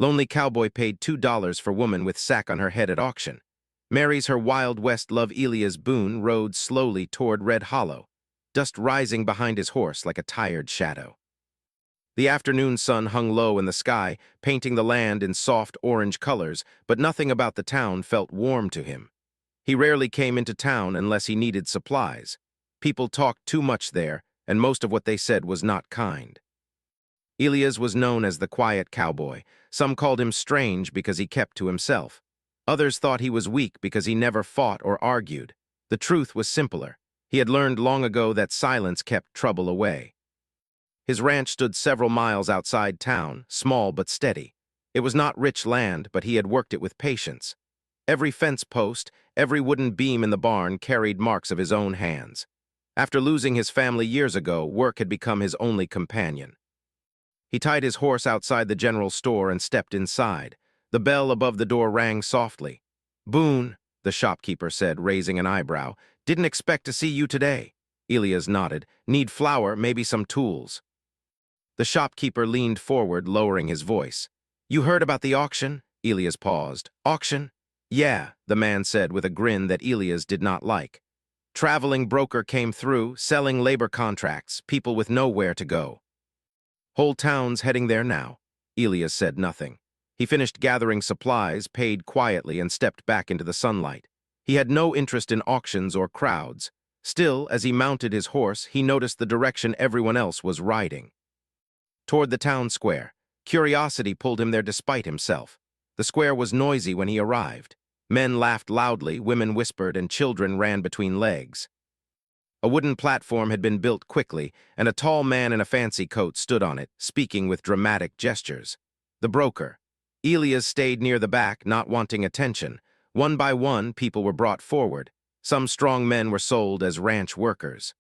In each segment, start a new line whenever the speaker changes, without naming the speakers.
Lonely Cowboy paid $2 for woman with sack on her head at auction. Marries her Wild West love Elias Boone rode slowly toward Red Hollow, dust rising behind his horse like a tired shadow. The afternoon sun hung low in the sky, painting the land in soft orange colors, but nothing about the town felt warm to him. He rarely came into town unless he needed supplies. People talked too much there, and most of what they said was not kind. Elias was known as the quiet cowboy. Some called him strange because he kept to himself. Others thought he was weak because he never fought or argued. The truth was simpler. He had learned long ago that silence kept trouble away. His ranch stood several miles outside town, small but steady. It was not rich land, but he had worked it with patience. Every fence post, every wooden beam in the barn carried marks of his own hands. After losing his family years ago, work had become his only companion. He tied his horse outside the general store and stepped inside. The bell above the door rang softly. "Boone," the shopkeeper said, raising an eyebrow. "Didn't expect to see you today." Elias nodded. "Need flour, maybe some tools." The shopkeeper leaned forward, lowering his voice. "You heard about the auction?" Elias paused. "Auction?" "Yeah," the man said with a grin that Elias did not like. "Traveling broker came through, selling labor contracts, people with nowhere to go." "Whole town's heading there now." Elias said nothing. He finished gathering supplies, paid quietly, and stepped back into the sunlight. He had no interest in auctions or crowds. Still, as he mounted his horse, he noticed the direction everyone else was riding. Toward the town square. Curiosity pulled him there despite himself. The square was noisy when he arrived. Men laughed loudly, women whispered, and children ran between legs. A wooden platform had been built quickly, and a tall man in a fancy coat stood on it, speaking with dramatic gestures. The broker. Elias stayed near the back, not wanting attention. One by one, people were brought forward. Some strong men were sold as ranch workers.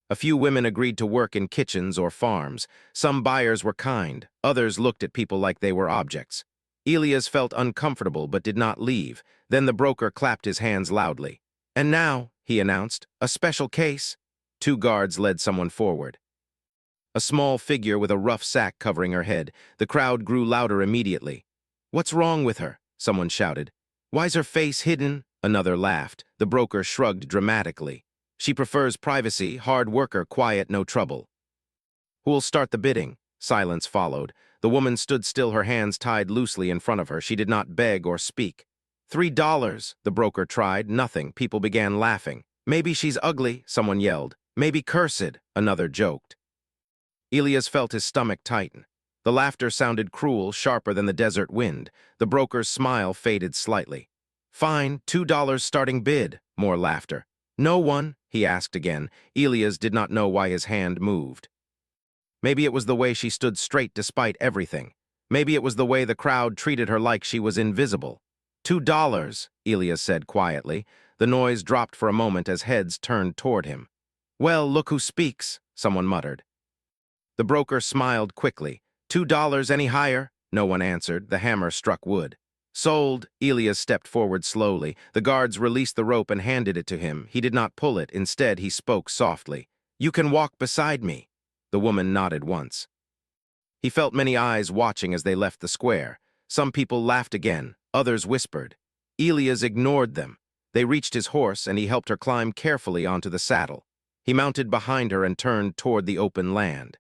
A few women agreed to work in kitchens or farms. Some buyers were kind. Others looked at people like they were objects. Elias felt uncomfortable but did not leave. Then the broker clapped his hands loudly. "And now," he announced, "a special case." Two guards led someone forward. A small figure with a rough sack covering her head. The crowd grew louder immediately. "What's wrong with her?" someone shouted. "Why's her face hidden?" Another laughed. The broker shrugged dramatically. "She prefers privacy, hard worker, quiet, no trouble." "Who'll start the bidding?" Silence followed. The woman stood still, her hands tied loosely in front of her. She did not beg or speak. $3, the broker tried. Nothing. People began laughing. "Maybe she's ugly," someone yelled. "Maybe cursed," another joked. Elias felt his stomach tighten. The laughter sounded cruel, sharper than the desert wind. The broker's smile faded slightly. "Fine, $2 starting bid." More laughter. "No one?" he asked again. Elias did not know why his hand moved. Maybe it was the way she stood straight despite everything. Maybe it was the way the crowd treated her like she was invisible. $2, Elias said quietly. The noise dropped for a moment as heads turned toward him. "Well, look who speaks," someone muttered. The broker smiled quickly. $2 any higher?" No one answered. The hammer struck wood. "Sold." Elias stepped forward slowly. The guards released the rope and handed it to him. He did not pull it. Instead, he spoke softly. "You can walk beside me." The woman nodded once. He felt many eyes watching as they left the square. Some people laughed again. Others whispered. Elias ignored them. They reached his horse, and he helped her climb carefully onto the saddle. He mounted behind her and turned toward the open land.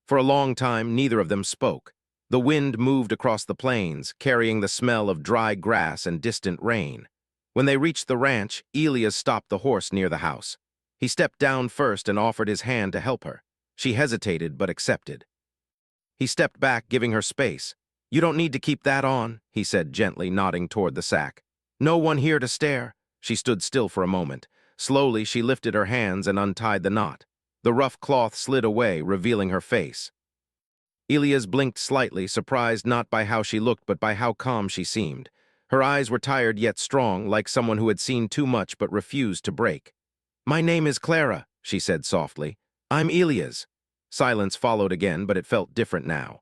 For a long time, neither of them spoke. The wind moved across the plains, carrying the smell of dry grass and distant rain. When they reached the ranch, Elias stopped the horse near the house. He stepped down first and offered his hand to help her. She hesitated but accepted. He stepped back, giving her space. "You don't need to keep that on," he said gently, nodding toward the sack. "No one here to stare." She stood still for a moment. Slowly, she lifted her hands and untied the knot. The rough cloth slid away, revealing her face. Elias blinked slightly, surprised not by how she looked but by how calm she seemed. Her eyes were tired yet strong, like someone who had seen too much but refused to break. "My name is Clara," she said softly. "I'm Elias." Silence followed again, but it felt different now.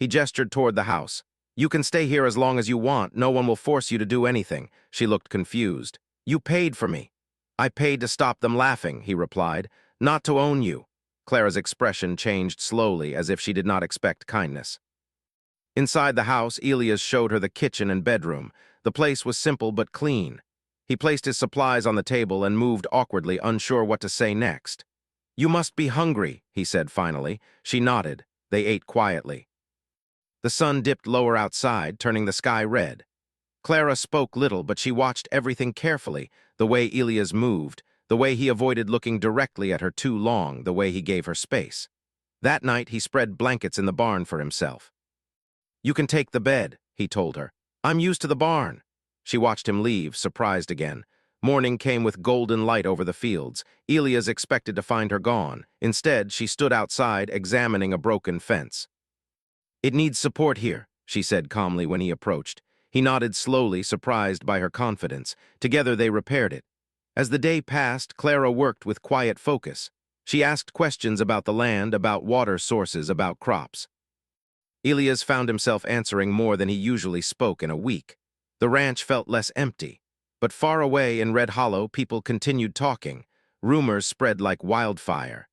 He gestured toward the house. "You can stay here as long as you want. No one will force you to do anything." She looked confused. "You paid for me." "I paid to stop them laughing," he replied. "Not to own you." Clara's expression changed slowly, as if she did not expect kindness. Inside the house, Elias showed her the kitchen and bedroom. The place was simple but clean. He placed his supplies on the table and moved awkwardly, unsure what to say next. "You must be hungry," he said finally. She nodded. They ate quietly. The sun dipped lower outside, turning the sky red. Clara spoke little, but she watched everything carefully, the way Elias moved, the way he avoided looking directly at her too long, the way he gave her space. That night, he spread blankets in the barn for himself. "You can take the bed," he told her. "I'm used to the barn." She watched him leave, surprised again. Morning came with golden light over the fields. Elias expected to find her gone. Instead, she stood outside, examining a broken fence. "It needs support here," she said calmly when he approached. He nodded slowly, surprised by her confidence. Together they repaired it. As the day passed, Clara worked with quiet focus. She asked questions about the land, about water sources, about crops. Elias found himself answering more than he usually spoke in a week. The ranch felt less empty. But far away in Red Hollow, people continued talking. Rumors spread like wildfire.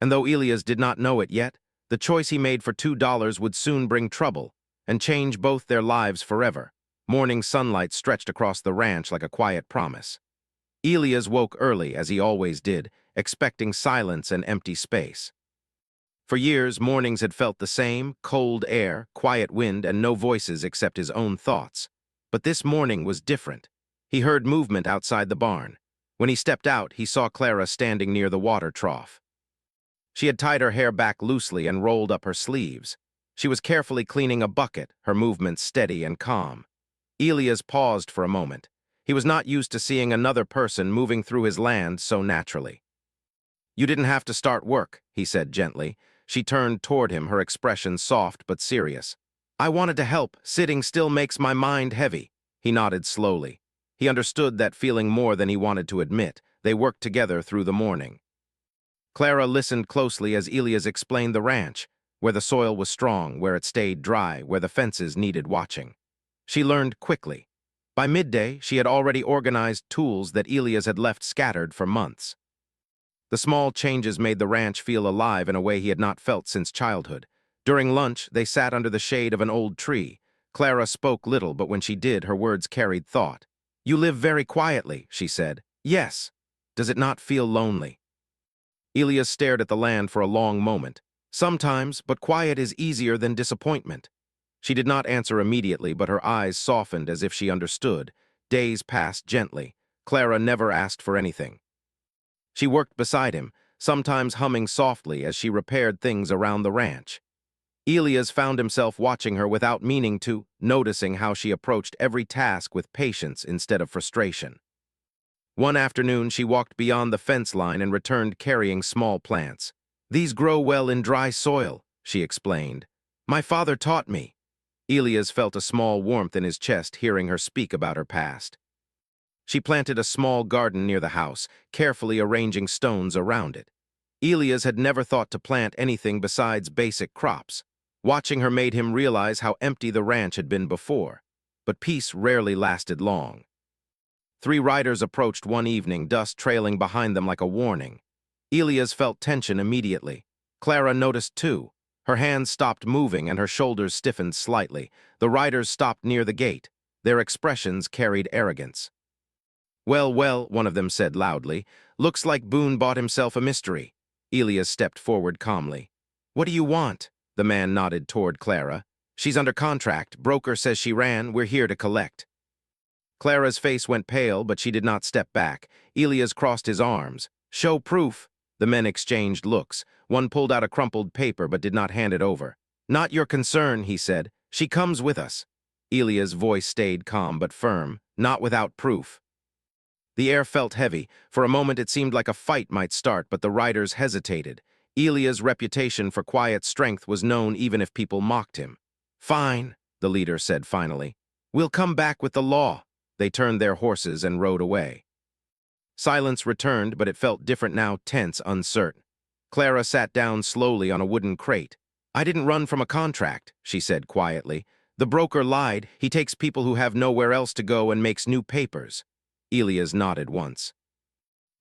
And though Elias did not know it yet, the choice he made for $2 would soon bring trouble and change both their lives forever. Morning sunlight stretched across the ranch like a quiet promise. Elias woke early, as he always did, expecting silence and empty space. For years, mornings had felt the same: cold air, quiet wind, and no voices except his own thoughts. But this morning was different. He heard movement outside the barn. When he stepped out, he saw Clara standing near the water trough. She had tied her hair back loosely and rolled up her sleeves. She was carefully cleaning a bucket, her movements steady and calm. Elias paused for a moment. He was not used to seeing another person moving through his land so naturally. "You didn't have to start work," he said gently. She turned toward him, her expression soft but serious. "I wanted to help. Sitting still makes my mind heavy." He nodded slowly. He understood that feeling more than he wanted to admit. They worked together through the morning. Clara listened closely as Elias explained the ranch, where the soil was strong, where it stayed dry, where the fences needed watching. She learned quickly. By midday, she had already organized tools that Elias had left scattered for months. The small changes made the ranch feel alive in a way he had not felt since childhood. During lunch, they sat under the shade of an old tree. Clara spoke little, but when she did, her words carried thought. "You live very quietly," she said. "Yes. Does it not feel lonely?" Elias stared at the land for a long moment. "Sometimes, but quiet is easier than disappointment." She did not answer immediately, but her eyes softened as if she understood. Days passed gently. Clara never asked for anything. She worked beside him, sometimes humming softly as she repaired things around the ranch. Elias found himself watching her without meaning to, noticing how she approached every task with patience instead of frustration. One afternoon, she walked beyond the fence line and returned carrying small plants. "These grow well in dry soil," she explained. "My father taught me." Elias felt a small warmth in his chest hearing her speak about her past. She planted a small garden near the house, carefully arranging stones around it. Elias had never thought to plant anything besides basic crops. Watching her made him realize how empty the ranch had been before. But peace rarely lasted long. 3 riders approached one evening, dust trailing behind them like a warning. Elias felt tension immediately. Clara noticed too. Her hands stopped moving and her shoulders stiffened slightly. The riders stopped near the gate. Their expressions carried arrogance. "Well, well," one of them said loudly. "Looks like Boone bought himself a mystery." Elias stepped forward calmly. "What do you want?" The man nodded toward Clara. "She's under contract. Broker says she ran. We're here to collect." Clara's face went pale, but she did not step back. Elias crossed his arms. "Show proof." The men exchanged looks. One pulled out a crumpled paper but did not hand it over. "Not your concern," he said. "She comes with us." Elias' voice stayed calm but firm. "Not without proof." The air felt heavy. For a moment it seemed like a fight might start, but the riders hesitated. Elias' reputation for quiet strength was known even if people mocked him. "Fine," the leader said finally. "We'll come back with the law." They turned their horses and rode away. Silence returned, but it felt different now, tense, uncertain. Clara sat down slowly on a wooden crate. "I didn't run from a contract," she said quietly. "The broker lied. He takes people who have nowhere else to go and makes new papers." Elias nodded once.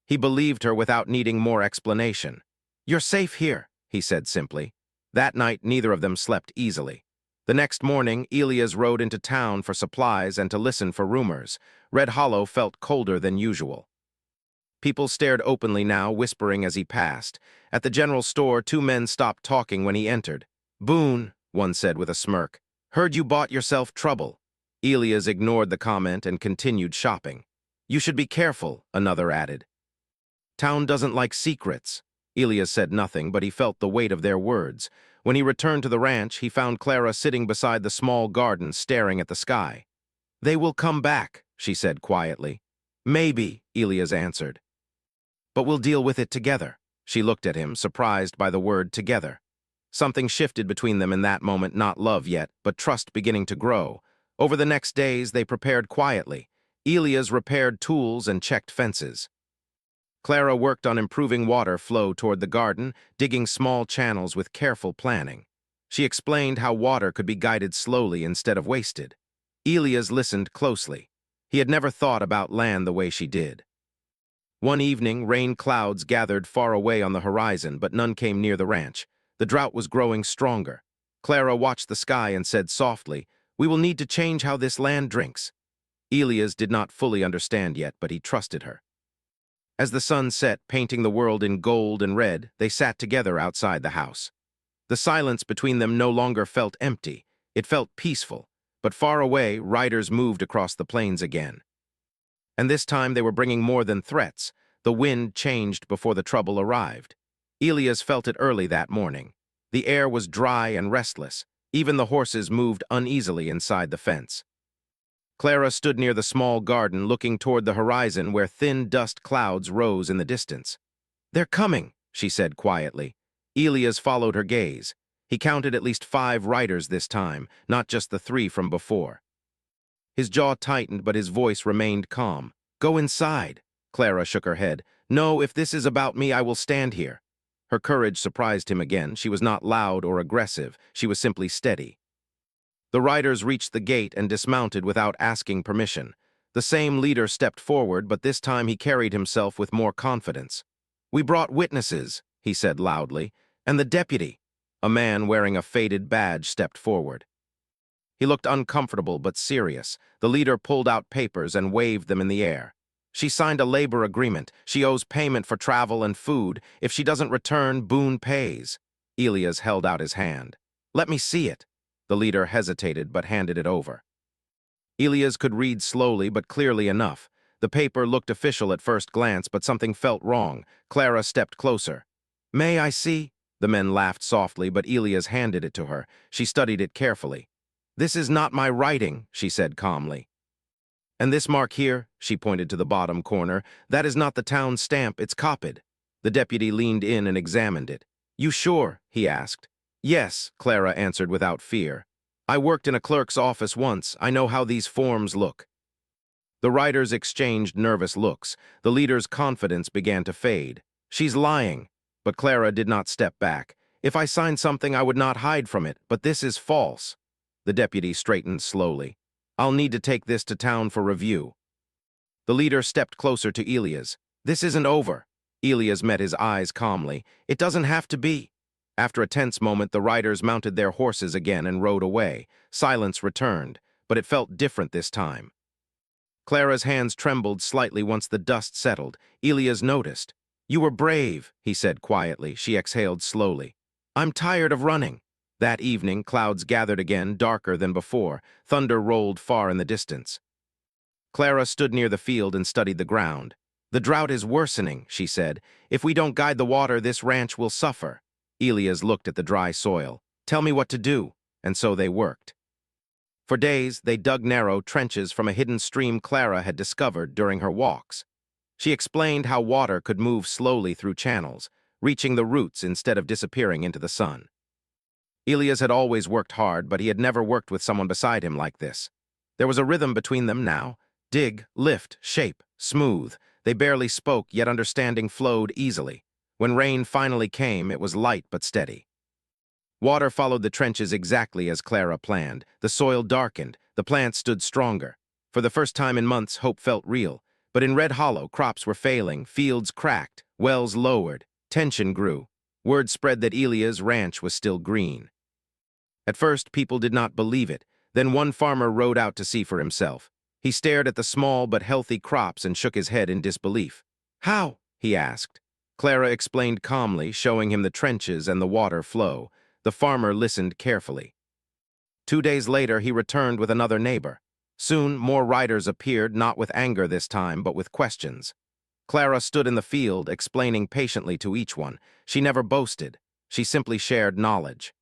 He believed her without needing more explanation. "You're safe here," he said simply. That night, neither of them slept easily. The next morning, Elias rode into town for supplies and to listen for rumors. Red Hollow felt colder than usual. People stared openly now, whispering as he passed. At the general store, two men stopped talking when he entered. "Boone," one said with a smirk, "heard you bought yourself trouble." Elias ignored the comment and continued shopping. "You should be careful," another added. "Town doesn't like secrets." Elias said nothing, but he felt the weight of their words. When he returned to the ranch, he found Clara sitting beside the small garden, staring at the sky. "They will come back," she said quietly. "Maybe," Elias answered. "But we'll deal with it together." She looked at him, surprised by the word together. Something shifted between them in that moment, not love yet, but trust beginning to grow. Over the next days, they prepared quietly. Elias repaired tools and checked fences. Clara worked on improving water flow toward the garden, digging small channels with careful planning. She explained how water could be guided slowly instead of wasted. Elias listened closely. He had never thought about land the way she did. One evening, rain clouds gathered far away on the horizon, but none came near the ranch. The drought was growing stronger. Clara watched the sky and said softly, "We will need to change how this land drinks." Elias did not fully understand yet, but he trusted her. As the sun set, painting the world in gold and red, they sat together outside the house. The silence between them no longer felt empty. It felt peaceful, but far away, riders moved across the plains again. And this time they were bringing more than threats. The wind changed before the trouble arrived. Elias felt it early that morning. The air was dry and restless. Even the horses moved uneasily inside the fence. Clara stood near the small garden, looking toward the horizon where thin dust clouds rose in the distance. "They're coming," she said quietly. Elias followed her gaze. He counted at least 5 riders this time, not just the 3 from before. His jaw tightened, but his voice remained calm. "Go inside." Clara shook her head. "No, if this is about me, I will stand here." Her courage surprised him again. She was not loud or aggressive. She was simply steady. The riders reached the gate and dismounted without asking permission. The same leader stepped forward, but this time he carried himself with more confidence. "We brought witnesses," he said loudly, "and the deputy." A man wearing a faded badge stepped forward. He looked uncomfortable but serious. The leader pulled out papers and waved them in the air. "She signed a labor agreement. She owes payment for travel and food. If she doesn't return, Boone pays." Elias held out his hand. "Let me see it." The leader hesitated but handed it over. Elias could read slowly but clearly enough. The paper looked official at first glance, but something felt wrong. Clara stepped closer. "May I see?" The men laughed softly, but Elias handed it to her. She studied it carefully. "This is not my writing," she said calmly. "And this mark here," she pointed to the bottom corner, "that is not the town stamp, it's copied." The deputy leaned in and examined it. "You sure?" he asked. "Yes," Clara answered without fear. "I worked in a clerk's office once. I know how these forms look." The riders exchanged nervous looks. The leader's confidence began to fade. "She's lying." But Clara did not step back. "If I signed something, I would not hide from it, but this is false." The deputy straightened slowly. "I'll need to take this to town for review." The leader stepped closer to Elias. "This isn't over." Elias met his eyes calmly. "It doesn't have to be." After a tense moment, the riders mounted their horses again and rode away. Silence returned, but it felt different this time. Clara's hands trembled slightly once the dust settled. Elias noticed. "You were brave," he said quietly. She exhaled slowly. "I'm tired of running." That evening, clouds gathered again, darker than before. Thunder rolled far in the distance. Clara stood near the field and studied the ground. "The drought is worsening," she said. "If we don't guide the water, this ranch will suffer." Elias looked at the dry soil. "Tell me what to do." And so they worked. For days, they dug narrow trenches from a hidden stream Clara had discovered during her walks. She explained how water could move slowly through channels, reaching the roots instead of disappearing into the sun. Elias had always worked hard, but he had never worked with someone beside him like this. There was a rhythm between them now. Dig, lift, shape, smooth. They barely spoke, yet understanding flowed easily. When rain finally came, it was light but steady. Water followed the trenches exactly as Clara planned. The soil darkened. The plants stood stronger. For the first time in months, hope felt real. But in Red Hollow, crops were failing, fields cracked, wells lowered. Tension grew. Word spread that Elias' ranch was still green. At first, people did not believe it. Then one farmer rode out to see for himself. He stared at the small but healthy crops and shook his head in disbelief. "How?" he asked. Clara explained calmly, showing him the trenches and the water flow. The farmer listened carefully. 2 days later, he returned with another neighbor. Soon, more riders appeared, not with anger this time, but with questions. Clara stood in the field, explaining patiently to each one. She never boasted. She simply shared knowledge.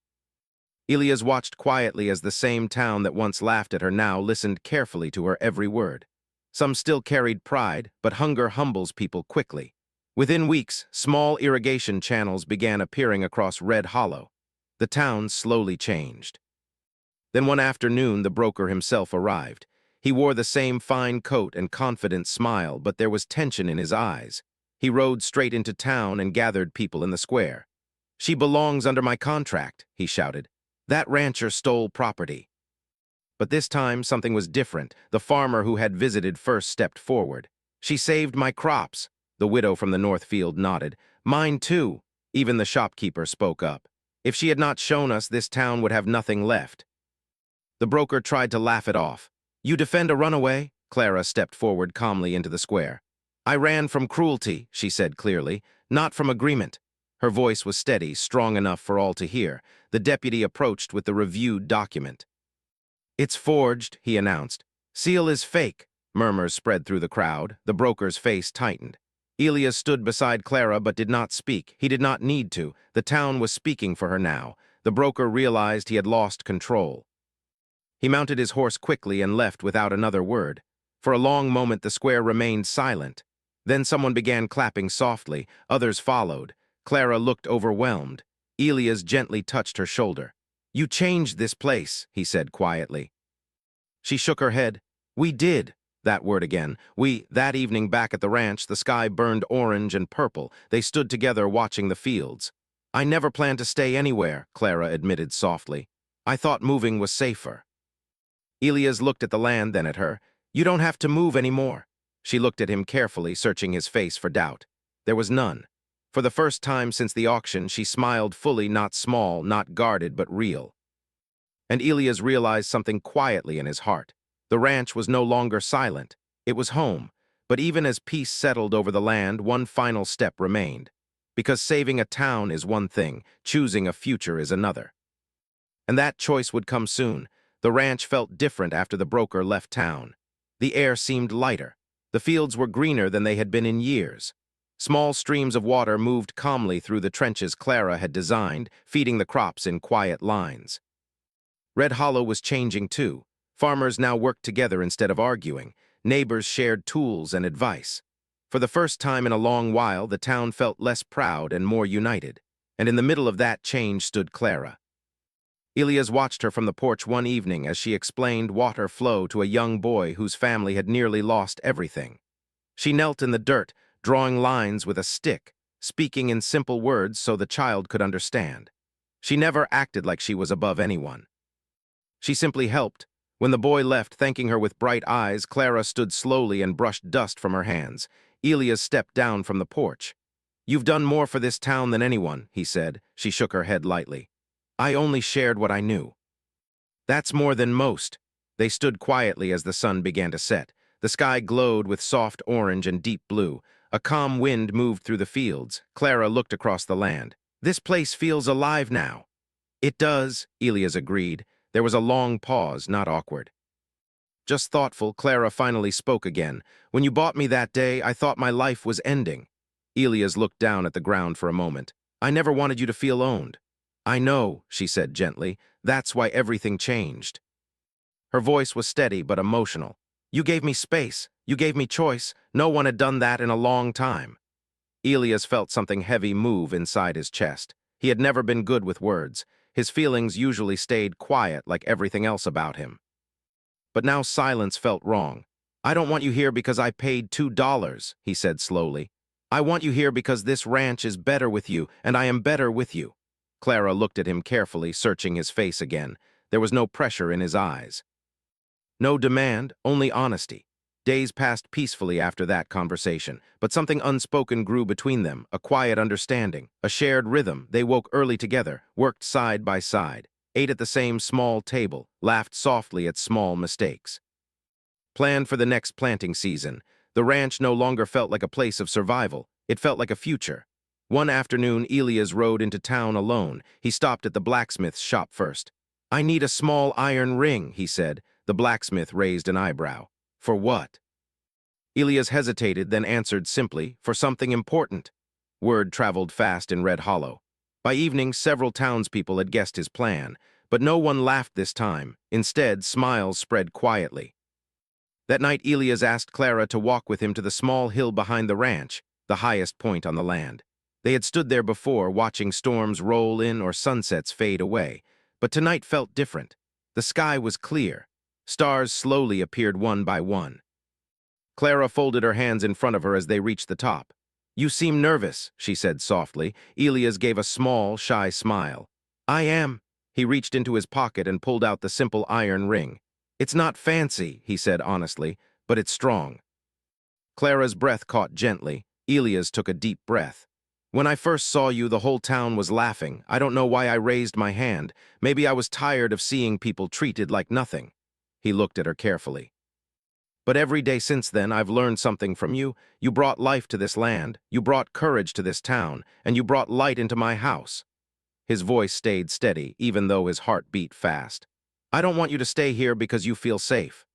Elias watched quietly as the same town that once laughed at her now listened carefully to her every word. Some still carried pride, but hunger humbles people quickly. Within weeks, small irrigation channels began appearing across Red Hollow. The town slowly changed. Then one afternoon, the broker himself arrived. He wore the same fine coat and confident smile, but there was tension in his eyes. He rode straight into town and gathered people in the square. "She belongs under my contract," he shouted. "That rancher stole property." But this time, something was different. The farmer who had visited first stepped forward. "She saved my crops." The widow from the north field nodded. "Mine too." Even the shopkeeper spoke up. "If she had not shown us, this town would have nothing left." The broker tried to laugh it off. "You defend a runaway?" Clara stepped forward calmly into the square. "I ran from cruelty," she said clearly, "not from agreement." Her voice was steady, strong enough for all to hear. The deputy approached with the reviewed document. "It's forged," he announced. "Seal is fake." Murmurs spread through the crowd. The broker's face tightened. Elias stood beside Clara but did not speak. He did not need to. The town was speaking for her now. The broker realized he had lost control. He mounted his horse quickly and left without another word. For a long moment the square remained silent. Then someone began clapping softly. Others followed. Clara looked overwhelmed. Elias gently touched her shoulder. "You changed this place," he said quietly. She shook her head. "We did." That word again. That evening back at the ranch, the sky burned orange and purple. They stood together watching the fields. "I never planned to stay anywhere," Clara admitted softly. "I thought moving was safer." Elias looked at the land, then at her. "You don't have to move anymore." She looked at him carefully, searching his face for doubt. There was none. For the first time since the auction, she smiled fully, not small, not guarded, but real. And Elias realized something quietly in his heart. The ranch was no longer silent. It was home. But even as peace settled over the land, one final step remained. Because saving a town is one thing, choosing a future is another. And that choice would come soon. The ranch felt different after the broker left town. The air seemed lighter. The fields were greener than they had been in years. Small streams of water moved calmly through the trenches Clara had designed, feeding the crops in quiet lines. Red Hollow was changing too. Farmers now worked together instead of arguing. Neighbors shared tools and advice. For the first time in a long while, the town felt less proud and more united. And in the middle of that change stood Clara. Elias watched her from the porch one evening as she explained water flow to a young boy whose family had nearly lost everything. She knelt in the dirt, drawing lines with a stick, speaking in simple words so the child could understand. She never acted like she was above anyone. She simply helped. When the boy left, thanking her with bright eyes, Clara stood slowly and brushed dust from her hands. Elias stepped down from the porch. "You've done more for this town than anyone," he said. She shook her head lightly. "I only shared what I knew." "That's more than most." They stood quietly as the sun began to set. The sky glowed with soft orange and deep blue. A calm wind moved through the fields. Clara looked across the land. "This place feels alive now." "It does," Elias agreed. There was a long pause, not awkward. Just thoughtful, Clara finally spoke again. "When you bought me that day, I thought my life was ending." Elias looked down at the ground for a moment. "I never wanted you to feel owned." "I know," she said gently. "That's why everything changed." Her voice was steady but emotional. "You gave me space. You gave me choice. No one had done that in a long time." Elias felt something heavy move inside his chest. He had never been good with words. His feelings usually stayed quiet like everything else about him. But now silence felt wrong. "I don't want you here because I paid $2, he said slowly. "I want you here because this ranch is better with you, and I am better with you." Clara looked at him carefully, searching his face again. There was no pressure in his eyes. No demand, only honesty. Days passed peacefully after that conversation, but something unspoken grew between them, a quiet understanding, a shared rhythm. They woke early together, worked side by side, ate at the same small table, laughed softly at small mistakes. Planned for the next planting season, the ranch no longer felt like a place of survival. It felt like a future. One afternoon, Elias rode into town alone. He stopped at the blacksmith's shop first. "I need a small iron ring," he said. The blacksmith raised an eyebrow. "For what?" Elias hesitated, then answered simply, "For something important." Word traveled fast in Red Hollow. By evening, several townspeople had guessed his plan, but no one laughed this time. Instead, smiles spread quietly. That night, Elias asked Clara to walk with him to the small hill behind the ranch, the highest point on the land. They had stood there before, watching storms roll in or sunsets fade away, but tonight felt different. The sky was clear. Stars slowly appeared one by one. Clara folded her hands in front of her as they reached the top. "You seem nervous," she said softly. Elias gave a small, shy smile. "I am." He reached into his pocket and pulled out the simple iron ring. "It's not fancy," he said honestly, "but it's strong." Clara's breath caught gently. Elias took a deep breath. "When I first saw you, the whole town was laughing. I don't know why I raised my hand. Maybe I was tired of seeing people treated like nothing." He looked at her carefully. "But every day since then, I've learned something from you. You brought life to this land, you brought courage to this town, and you brought light into my house." His voice stayed steady, even though his heart beat fast. "I don't want you to stay here because you feel safe.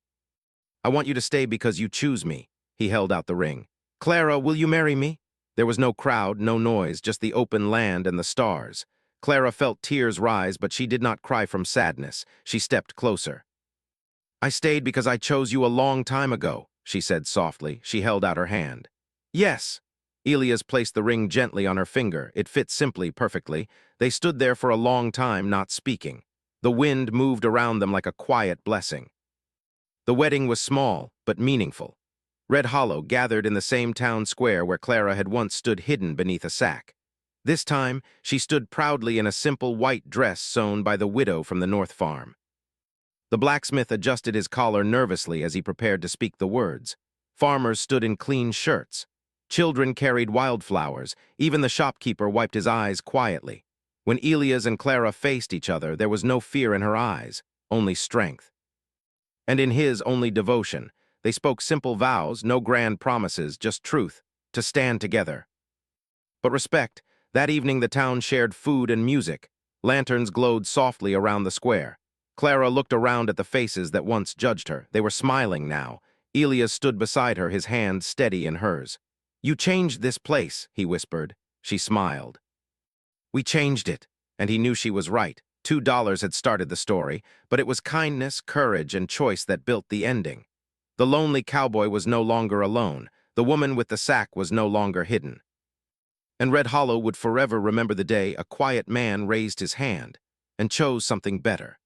I want you to stay because you choose me." He held out the ring. "Clara, will you marry me?" There was no crowd, no noise, just the open land and the stars. Clara felt tears rise, but she did not cry from sadness. She stepped closer. "I stayed because I chose you a long time ago," she said softly. She held out her hand. "Yes." Elias placed the ring gently on her finger. It fit simply, perfectly. They stood there for a long time, not speaking. The wind moved around them like a quiet blessing. The wedding was small, but meaningful. Red Hollow gathered in the same town square where Clara had once stood hidden beneath a sack. This time, she stood proudly in a simple white dress sewn by the widow from the North Farm. The blacksmith adjusted his collar nervously as he prepared to speak the words. Farmers stood in clean shirts. Children carried wildflowers. Even the shopkeeper wiped his eyes quietly. When Elias and Clara faced each other, there was no fear in her eyes, only strength. And in his, only devotion. They spoke simple vows, no grand promises, just truth, to stand together. But respect. That evening the town shared food and music. Lanterns glowed softly around the square. Clara looked around at the faces that once judged her. They were smiling now. Elias stood beside her, his hand steady in hers. "You changed this place," he whispered. She smiled. "We changed it." And he knew she was right. $2 had started the story, but it was kindness, courage, and choice that built the ending. The lonely cowboy was no longer alone. The woman with the sack was no longer hidden. And Red Hollow would forever remember the day a quiet man raised his hand and chose something better.